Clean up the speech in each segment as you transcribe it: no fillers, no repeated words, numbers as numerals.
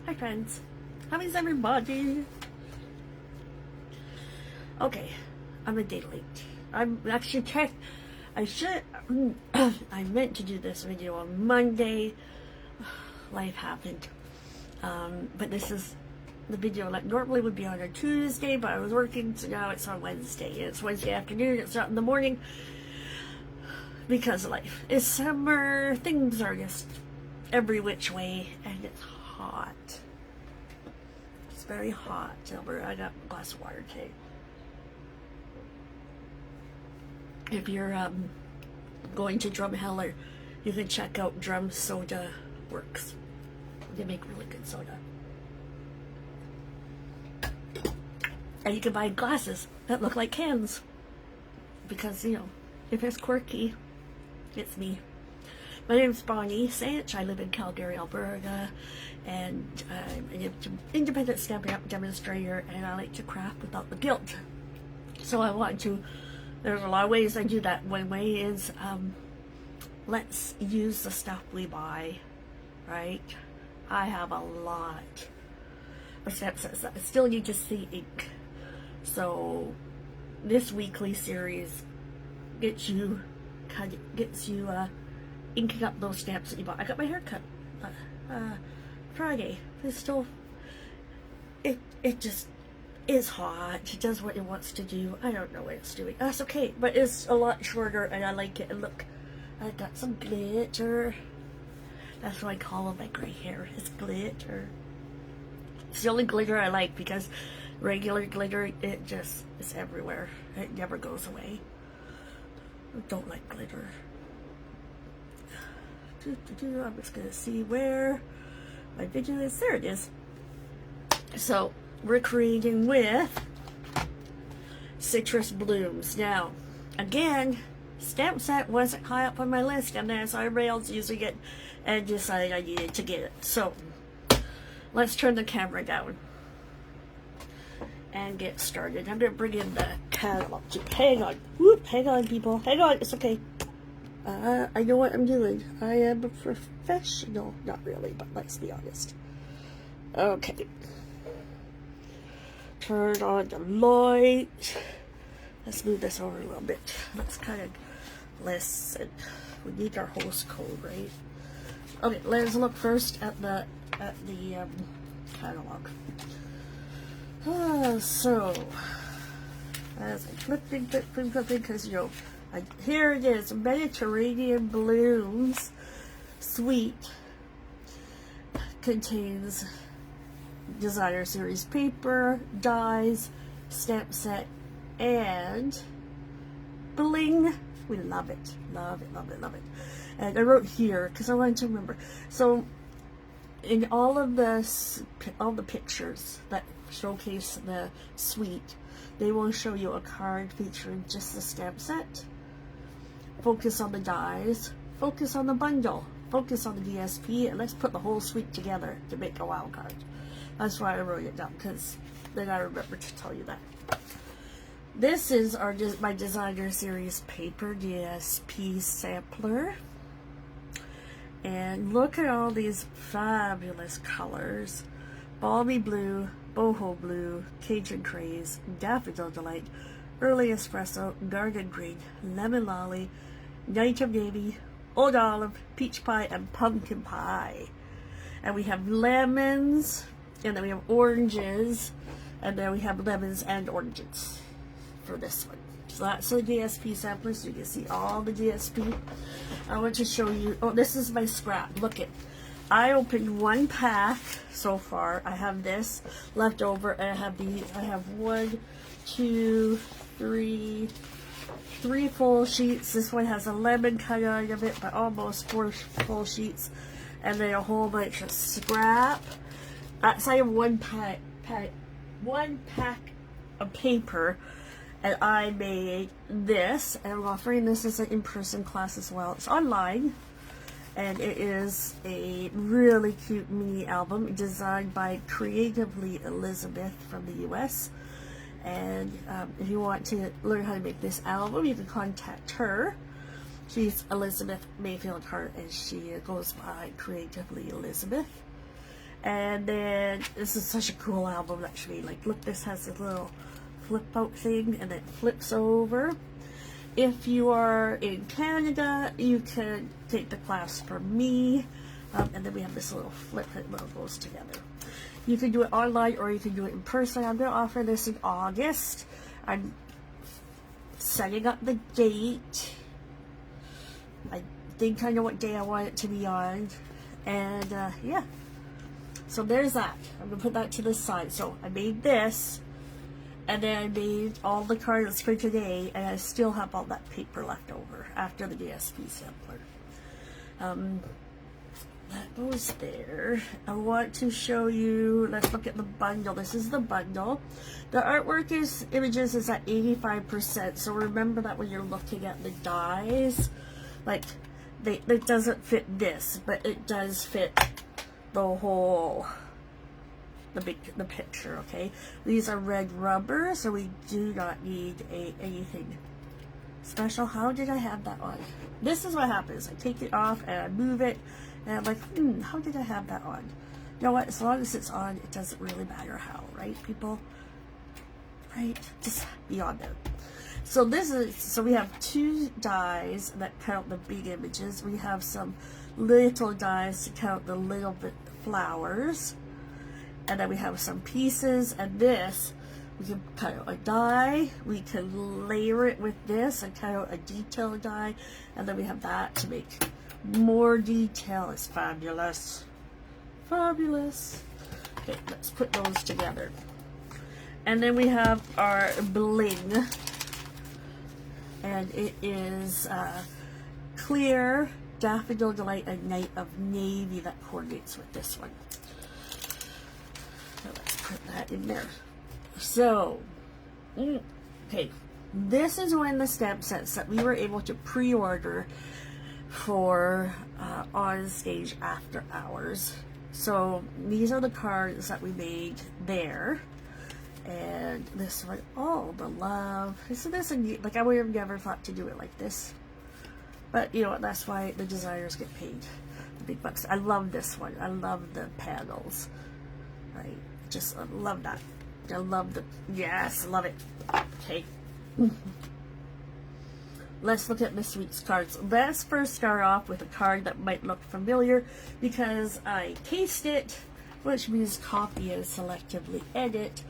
Hi friends, how is everybody? Okay, I'm a day late. I'm actually I meant to do this video on Monday. Life happened. But this is the video that normally would be on a Tuesday, but I was working, so now it's on Wednesday. It's Wednesday afternoon, it's not in the morning. Because life is summer, things are just every which way, and it's hot. It's very hot. Silver, I got a glass of water today. If you're going to Drumheller, you can check out Drum Soda Works. They make really good soda. And you can buy glasses that look like cans. Because, you know, if it's quirky, it's me. My name's Bonnie Sanch. I live in Calgary, Alberta, and I'm an independent stamping demonstrator, and I like to craft without the guilt. So I want to, there's a lot of ways I do that. One way is, let's use the stuff we buy, right? I have a lot of stamp sets that I still need to see ink. So this weekly series gets you inking up those stamps that you bought. I got my hair cut Friday. It's still, it just is hot. It does what it wants to do. I don't know what it's doing. That's okay, but it's a lot shorter and I like it. And look, I got some glitter. That's what I call my gray hair. It's glitter. It's the only glitter I like, because regular glitter, it just is everywhere. It never goes away. I don't like glitter. I'm just gonna see where my video is. There it is. So we're creating with citrus blooms. Now, again, stamp set wasn't high up on my list, and then so everybody else using it and decided I needed to get it. So let's turn the camera down and get started. I'm gonna bring in the catalog too. Hang on. Whoop, hang on, people. Hang on. It's okay. I know what I'm doing. I am a professional. Not really, but let's be honest. Okay. Turn on the light. Let's move this over a little bit. Let's kind of listen. We need our host code, right? Okay, let's look first at the catalog. So as I'm flipping, because you know, here it is, Mediterranean Blooms Suite. Contains designer series paper, dies, stamp set, and bling. We love it, love it, love it, love it. And I wrote here because I wanted to remember. So in all of the pictures that showcase the suite, they will show you a card featuring just the stamp set. Focus on the dies, focus on the bundle, focus on the DSP, and let's put the whole suite together to make a wild card. That's why I wrote it down, because then I remember to tell you that. This is my designer series paper DSP sampler. And look at all these fabulous colors. Balmy blue, boho blue, Cajun craze, daffodil delight, early espresso, garden green, lemon lolly, night of navy, old olive, peach pie, and pumpkin pie. And we have lemons, and then we have oranges, and then we have lemons and oranges for this one. So that's the DSP sampler, so you can see all the DSP. I want to show you, oh, this is my scrap. Look it. I opened one pack so far. I have this left over, and I have 1, 2, 3 full sheets. This one has a lemon cut out of it, but almost 4 full sheets, and then a whole bunch of scrap. So I have one pack of paper, and I made this, and I'm offering this as an in-person class as well. It's online, and it is a really cute mini album designed by Creatively Elizabeth from the US. And if you want to learn how to make this album, you can contact her. She's Elizabeth Mayfield Hart, and she goes by Creatively Elizabeth. And then this is such a cool album actually. Like, look, this has a little flip out thing and it flips over. If you are in Canada, you can take the class from me. And then we have this little flip that goes together. You can do it online or you can do it in person. I'm going to offer this in August. I'm setting up the date. I think I know what day I want it to be on. And yeah. So there's that. I'm going to put that to the side. So I made this. And then I made all the cards for today. And I still have all that paper left over after the DSP sampler. That goes there. I want to show you, let's look at the bundle. This is the bundle. The artwork images is at 85%. So remember that when you're looking at the dies, like, it doesn't fit this, but it does fit the whole, the picture, okay? These are red rubber, so we do not need anything special. How did I have that on? This is what happens. I take it off and I move it. And I'm like, how did I have that on? You know what? As long as it's on, it doesn't really matter how, right, people? Right? Just be on there. So we have two dies that count the big images. We have some little dies to count the little bit flowers. And then we have some pieces. And this, we can cut out a die. We can layer it with this and cut out a detail die. And then we have that to make more detail. Is fabulous. Fabulous. Okay, let's put those together. And then we have our bling. And it is clear, daffodil delight, and night of navy that coordinates with this one. So let's put that in there. So, okay, this is one of the stamp sets that we were able to pre-order for On Stage After Hours. So these are the cards that we made there. And this one, oh, the love. Isn't this a neat, like, I would have never thought to do it like this. But you know what, that's why the designers get paid the big bucks. I love this one. I love the panels. Right? Just love that. I love the, yes, love it. Okay. Let's look at this week's cards. Let's first start off with a card that might look familiar because I paste it, which means copy and selectively edit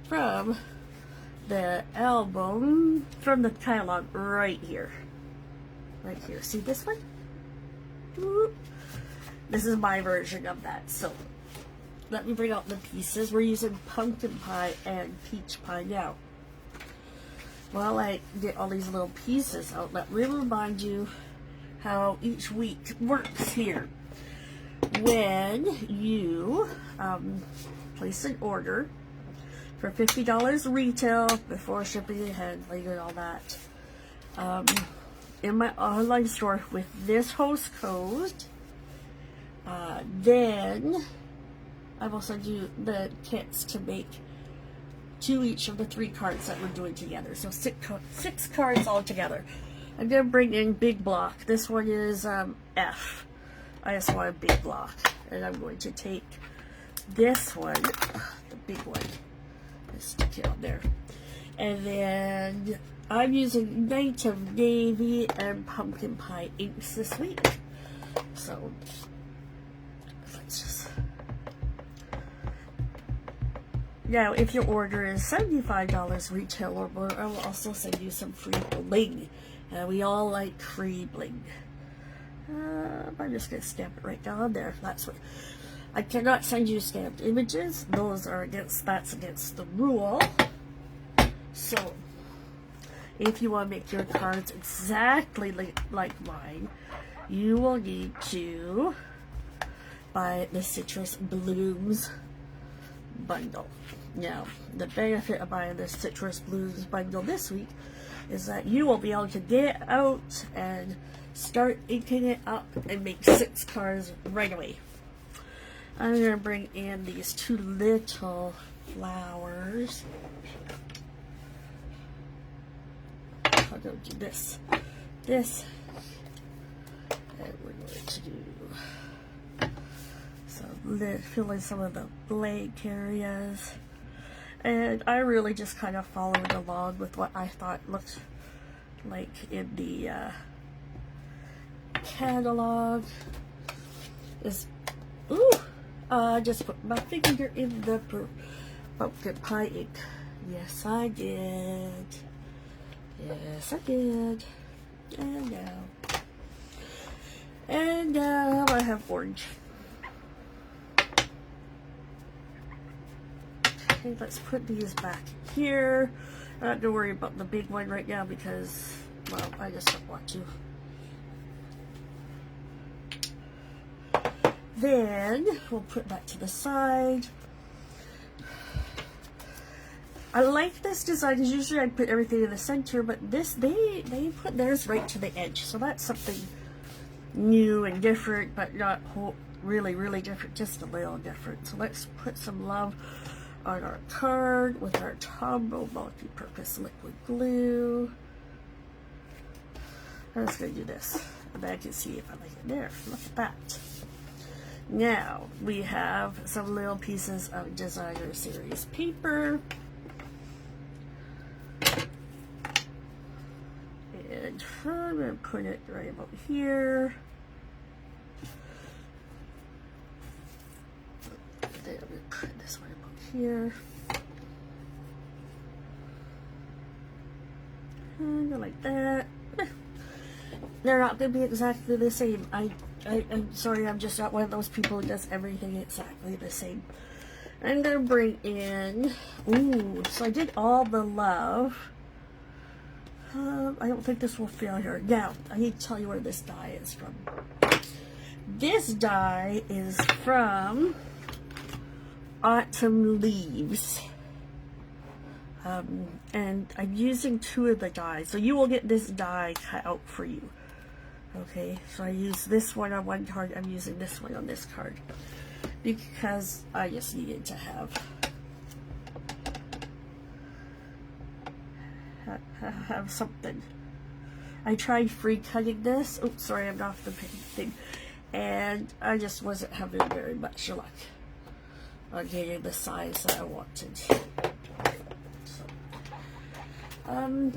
from the album, from the catalog right here. Right here. See this one? Whoop. This is my version of that. So let me bring out the pieces. We're using pumpkin pie and peach pie now. While I get all these little pieces out, let me remind you how each week works here. When you place an order for $50 retail before shipping and handling and all that, in my online store with this host code, then I will send you the kits to make to each of the 3 cards that we're doing together. So 6 cards all together. I'm going to bring in big block. This one is F. I just want a big block. And I'm going to take this one, the big one, and stick it on there. And then I'm using Night of Navy and Pumpkin Pie inks this week. So let's just... Now, if your order is $75 retail or more, I will also send you some free bling. We all like free bling. I'm just going to stamp it right down there. That's what I cannot send you stamped images. Those are that's against the rule. So, if you want to make your cards exactly like mine, you will need to buy the Citrus Blooms bundle. Now, the benefit of buying this Citrus Blooms bundle this week is that you will be able to get it out and start inking it up and make 6 cards right away. I'm going to bring in these 2 little flowers. I'll go do this. And we're going to do So fill in some of the blank areas. And I really just kind of followed along with what I thought looked like in the catalog. I just put my finger in the pumpkin pie ink. Yes, I did. Yes, I did. And now I have orange. Okay, let's put these back here. I don't have to worry about the big one right now because, well, I just don't want to. Then we'll put that to the side. I like this design because usually I'd put everything in the center, but this they put theirs right to the edge, so that's something new and different, but not really different, just a little different. So let's put some love on our card with our Tombow multi-purpose liquid glue. I'm just going to do this, and I can see if I like it there. Look at that. Now we have some little pieces of designer series paper. And I'm going to put it right about here. Then I'm going to put this one about here. And go like that. They're not going to be exactly the same. I'm sorry, I'm just not one of those people who does everything exactly the same. I'm going to bring in, so I did all the love. I don't think this will fail here. Now, I need to tell you where this die is from. This die is from Autumn Leaves. And I'm using 2 of the dies. So you will get this die cut out for you. Okay, so I use this one on one card. I'm using this one on this card. Because I just needed to have something. I tried free cutting this. Oops, sorry, I'm off the thing. And I just wasn't having very much luck on getting the size that I wanted. So, I'm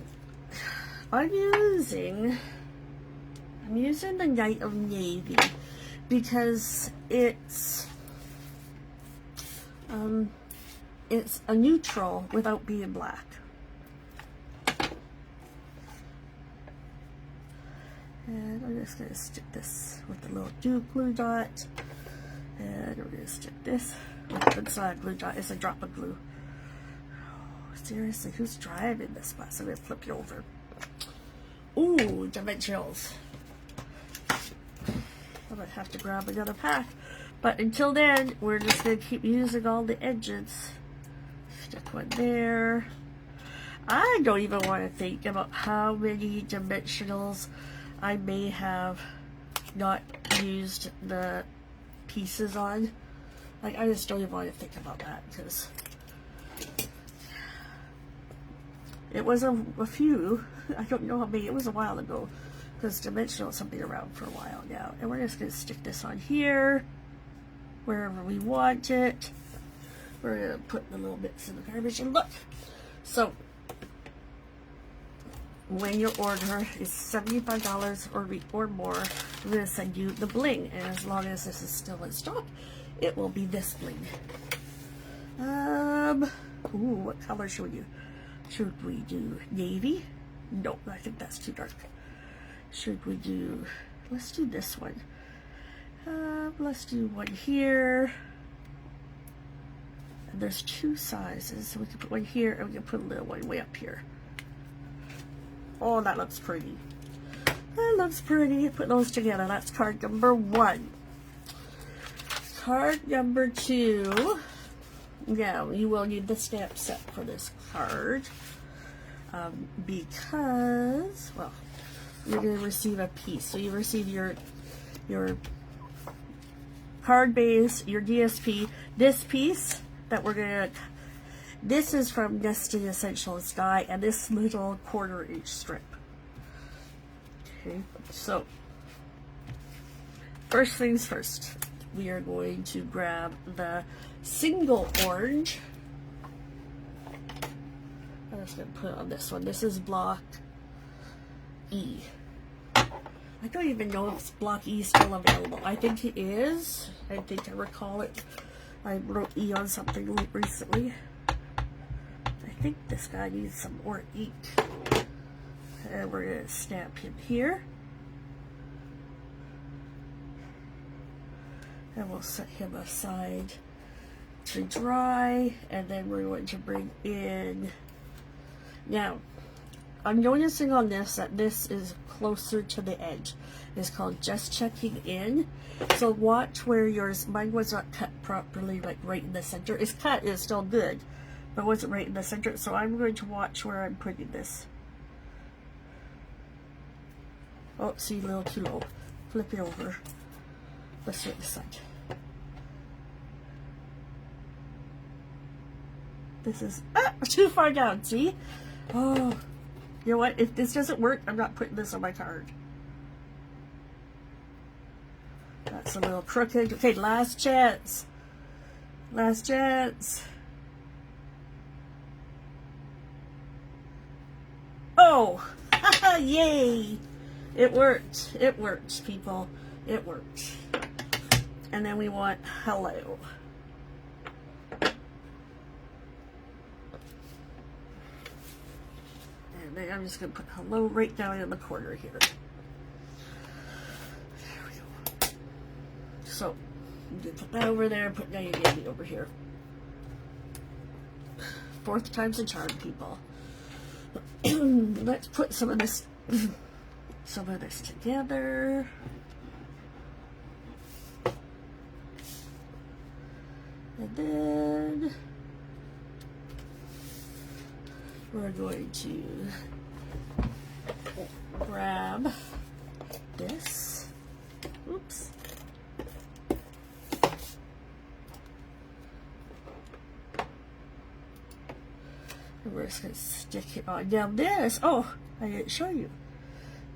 using the Night of Navy because it's a neutral without being black. And I'm just going to stick this with a little glue dot. And we're going to stick this with the glue dot. It's a drop of glue. Oh, seriously, who's driving this bus? I'm going to flip it over. Ooh, dimensionals. I might have to grab another pack. But until then, we're just going to keep using all the edges. Stick one there. I don't even want to think about how many dimensionals I may have not used the pieces on. Like, I just don't even want to think about that because it was a few. I don't know how many. It was a while ago because dimensionals have been around for a while now. And we're just going to stick this on here wherever we want it. We're going to put the little bits in the garbage and look. So when your order is $75 or more, I'm going to send you the bling. And as long as this is still in stock, it will be this bling. What color should we do? Should we do navy? No, I think that's too dark. Should we do, let's do this one. Let's do one here. And there's 2 sizes. So we can put one here and we can put a little one way up here. Oh, that looks pretty. That looks pretty. Put those together. That's card number 1. Card number 2. Now, you will need the stamp set for this card. Because, well, you're going to receive a piece. So you receive your card base, your DSP, this piece that we're going to, this is from Nesting Essentials die, and this little 1/4 inch strip. Okay, so first things first, we are going to grab the single orange. I'm just going to put it on this one. This is block E. I don't even know if block E is still available. I think it is. I think I recall it. I wrote E on something recently. I think this guy needs some more ink. And we're going to stamp him here. And we'll set him aside to dry. And then we're going to bring in... Now, I'm noticing on this that this is closer to the edge. It's called just checking in. So watch where yours, mine was not cut properly, like right in the center. It's cut, it's still good, but it wasn't right in the center. So I'm going to watch where I'm putting this. Oh, see, a little too low. Flip it over. Let's flip this side. This is too far down, see? Oh. You know what? If this doesn't work, I'm not putting this on my card. That's a little crooked. Okay, last chance. Last chance. Oh! Yay! It worked. It worked, people. It worked. And then we want hello. And then I'm just going to put hello right down in the corner here. There we go. So, I'm going to put that over there, put Naomi over here. 4th time's a charm, people. Let's put some of this together. And then we're going to grab this. Oops. And we're just going to stick it on. Now this, oh, I didn't show you.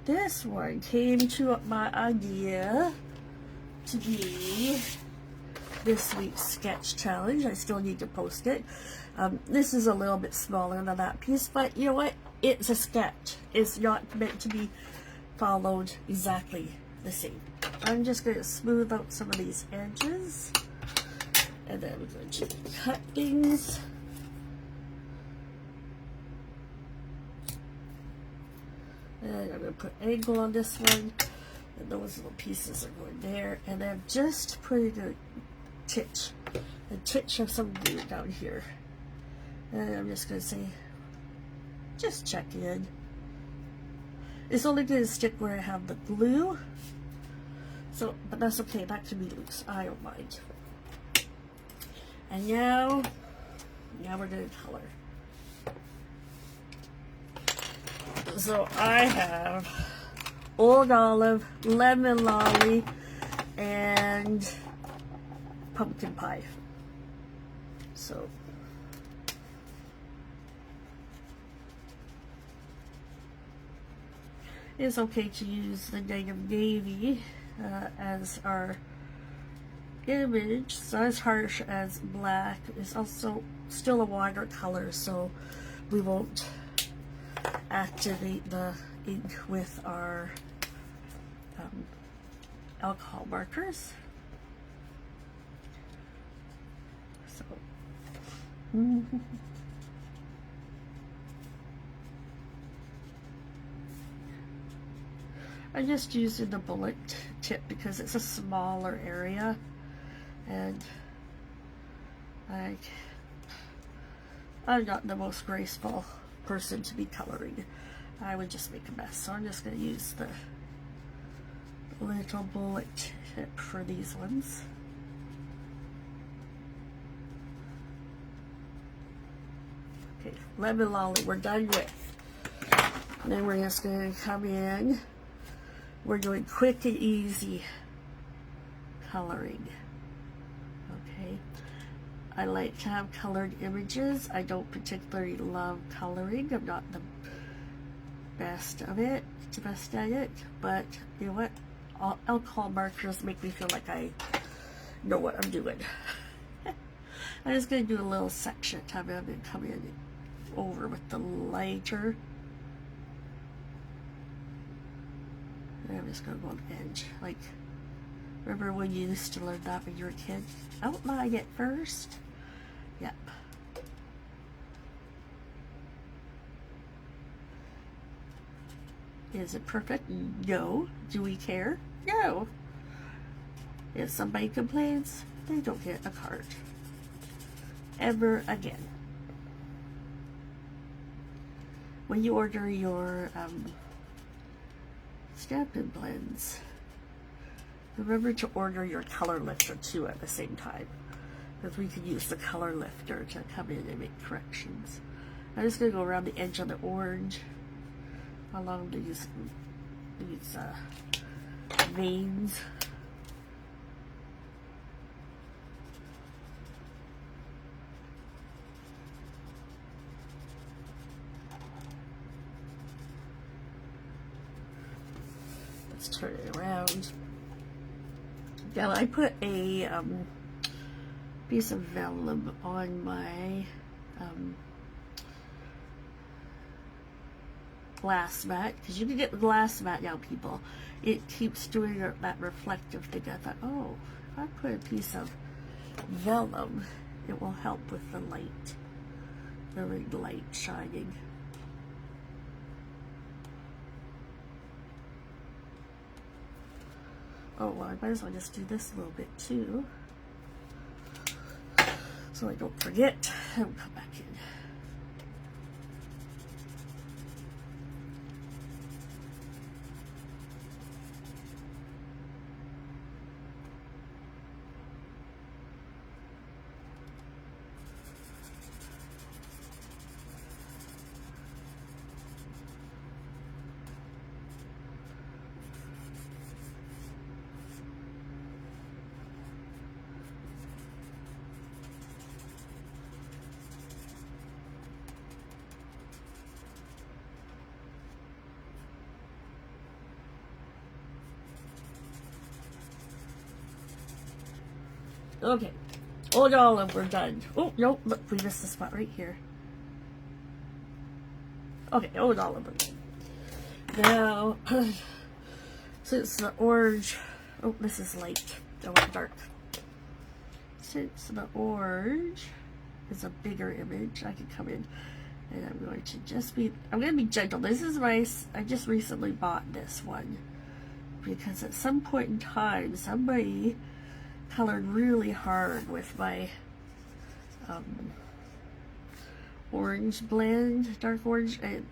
This one came to my idea to be this week's sketch challenge. I still need to post it. This is a little bit smaller than that piece, but you know what? It's a sketch. It's not meant to be followed exactly the same. I'm just going to smooth out some of these edges, and then we're going to cut things. And I'm going to put angle on this one, and those little pieces are going there, and then just putting a titch of some glue down here. And I'm just going to say, just check in. It's only going to stick where I have the glue, so, but that's okay, that can be loose, I don't mind. And now we're going to color. So I have Old Olive, Lemon Lolly, and Pumpkin Pie. So it's okay to use the negative navy as our image. It's not as harsh as black. It's also still a watercolor, so we won't activate the ink with our alcohol markers. So I'm just using the bullet tip because it's a smaller area, and I'm not the most graceful person to be coloring. I would just make a mess, so I'm just going to use the little bullet tip for these ones. Okay, Lemon Lolly we're done with. And then we're just going to come in. We're doing quick and easy coloring. Okay. I like to have colored images. I don't particularly love coloring. I'm not the best at it, but you know what? Alcohol markers make me feel like I know what I'm doing. I'm just going to do a little section. I'm going to come in over with the lighter. And I'm just going to go on the edge. Like, remember when you used to learn that when you were a kid? Outline it first. Yep. Is it perfect? No. Do we care? No. If somebody complains, they don't get a card. Ever again. When you order your Stampin' Blends, remember to order your color lifter too at the same time, because we can use the color lifter to come in and make corrections. I'm just going to go around the edge of the orange along these veins. Let's turn it around. Now I put a piece of vellum on my glass mat, because you can get the glass mat now, people. It keeps doing that reflective thing. I thought, oh, if I put a piece of vellum, it will help with the light, the ring light shining. Oh, well, I might as well just do this a little bit too, so I don't forget. And we'll come back in. Okay, old olive, we're done. Oh, nope, look, we missed the spot right here. Okay, old olive, we're done. Now, since the orange, oh, this is light, I want dark. Since the orange is a bigger image, I can come in and I'm going to just be, I'm going to be gentle. This is nice. I just recently bought this one because at some point in time, somebody colored really hard with my orange blend, dark orange, and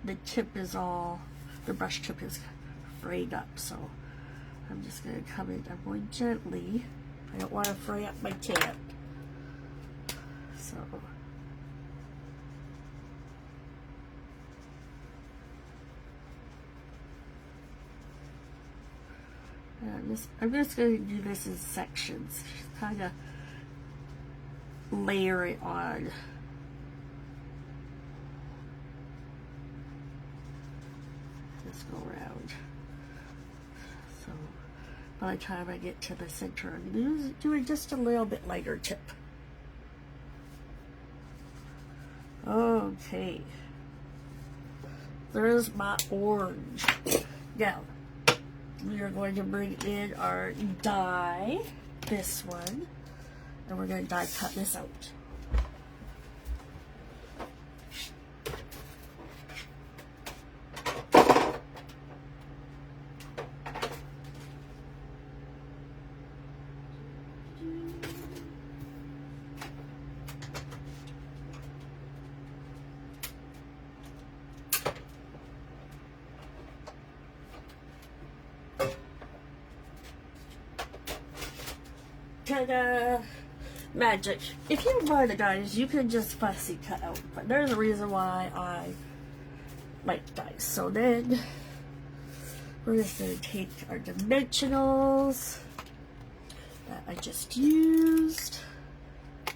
the tip is all, the brush tip is frayed up, so I'm just going to come in, I'm going gently. I don't want to fray up my tip. So I'm just going to do this in sections, kind of layer it on. Just go around. So by the time I get to the center, I'm doing just a little bit lighter tip. Okay. There's my orange. Now, we are going to bring in our die, this one, and we're going to die cut this out. Ta-da! Magic. If you buy the dies, you can just fussy cut out, but there's a reason why I like dies. So then, we're just going to take our dimensionals that I just used, put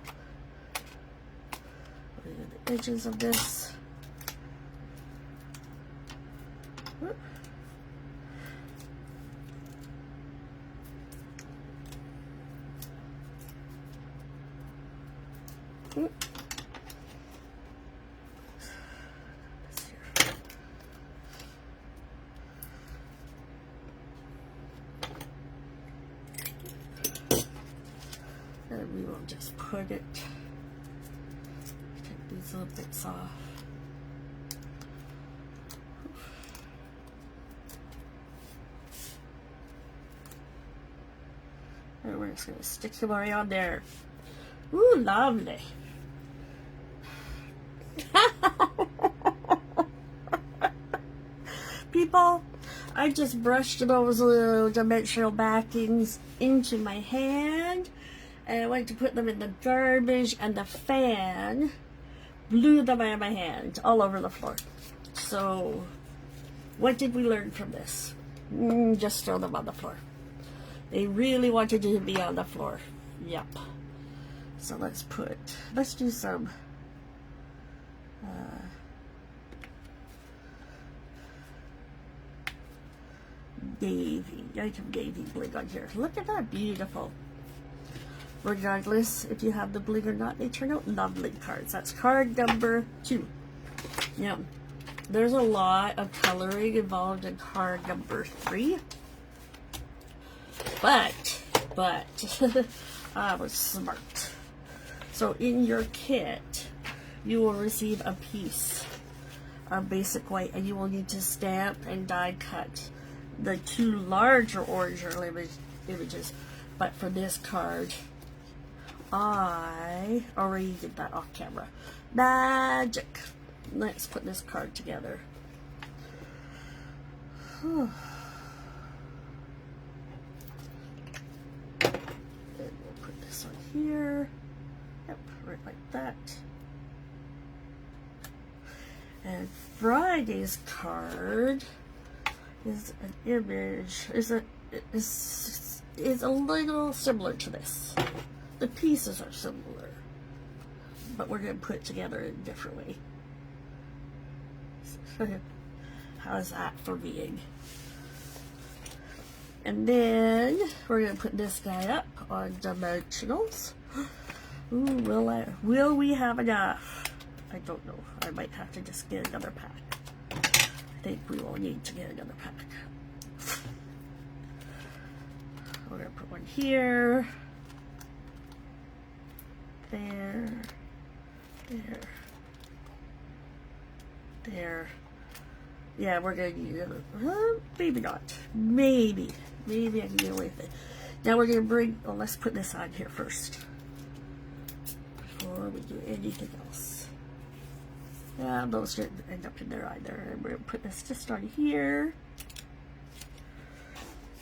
it in the edges of this. Whoop. And we will just put it, take these little bits off. And we're just going to stick them right on there. Ooh, lovely. People, I just brushed those little dimensional backings into my hand. And I went to put them in the garbage, and the fan blew them out of my hand all over the floor. So, what did we learn from this? Just throw them on the floor. They really wanted to be on the floor. Yep. So let's do some navy. I have navy bling on here. Look at that, beautiful. Regardless if you have the bling or not, they turn out lovely cards. That's card number 2. Now, there's a lot of coloring involved in card number 3. But, I was smart. So in your kit, you will receive a piece of basic white, and you will need to stamp and die cut the 2 larger orangey images. But for this card, I already did that off camera. Magic. Let's put this card together. And we'll put this on here. Yep, right like that. And Friday's card is an image, is a little similar to this. The pieces are similar, but we're going to put it together in a different way. How's that for being? And then we're going to put this guy up on dimensionals. Ooh, will we have enough? I don't know. I might have to just get another pack. I think we will need to get another pack. We're going to put one here. There. Yeah, we're going to need it. Maybe not. Maybe I can get away with it. Now we're going to bring, let's put this on here first. Before we do anything else. Yeah, those didn't end up in there either. And we're going to put this just on here.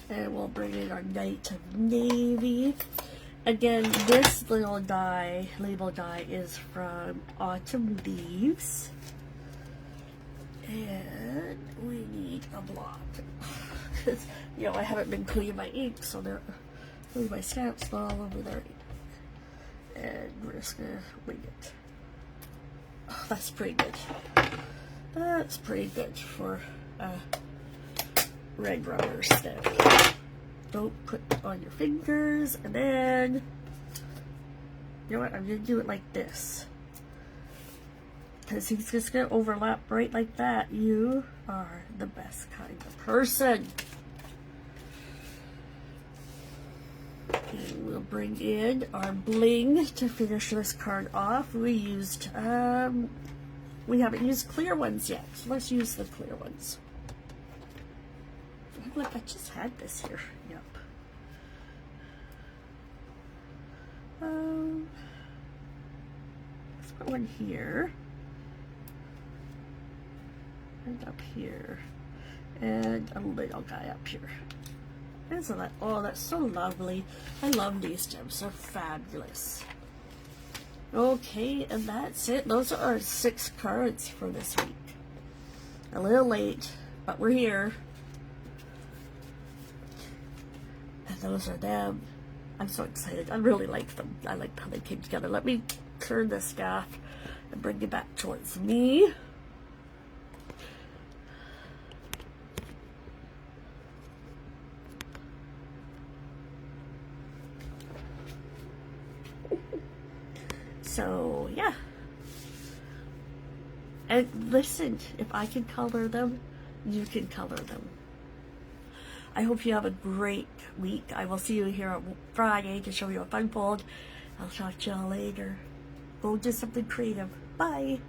And we'll bring in our Night of Navy. Again, this little die, label die, is from Autumn Leaves. And we need a block. Because, you know, I haven't been cleaning my ink, so they're my stamps all over there. And we're just going to wing it. Oh, that's pretty good. That's pretty good for red rubber stamp. Don't put it on your fingers, and then, you know what, I'm going to do it like this. Because he's just going to overlap right like that. You are the best kind of person. And we'll bring in our bling to finish this card off. We used, we haven't used clear ones yet. So let's use the clear ones. Look, I just had this here. Yep. Let's put one here. And up here. And a little guy up here. Isn't that? Oh, that's so lovely. I love these stems. They're fabulous. Okay, and that's it. Those are our 6 cards for this week. A little late, but we're here. And those are them. I'm so excited. I really like them. I like how they came together. Let me turn this staff and bring it back towards me. So, yeah. And listen, if I can color them, you can color them. I hope you have a great week. I will see you here on Friday to show you a fun fold. I'll talk to y'all later. Go do something creative. Bye.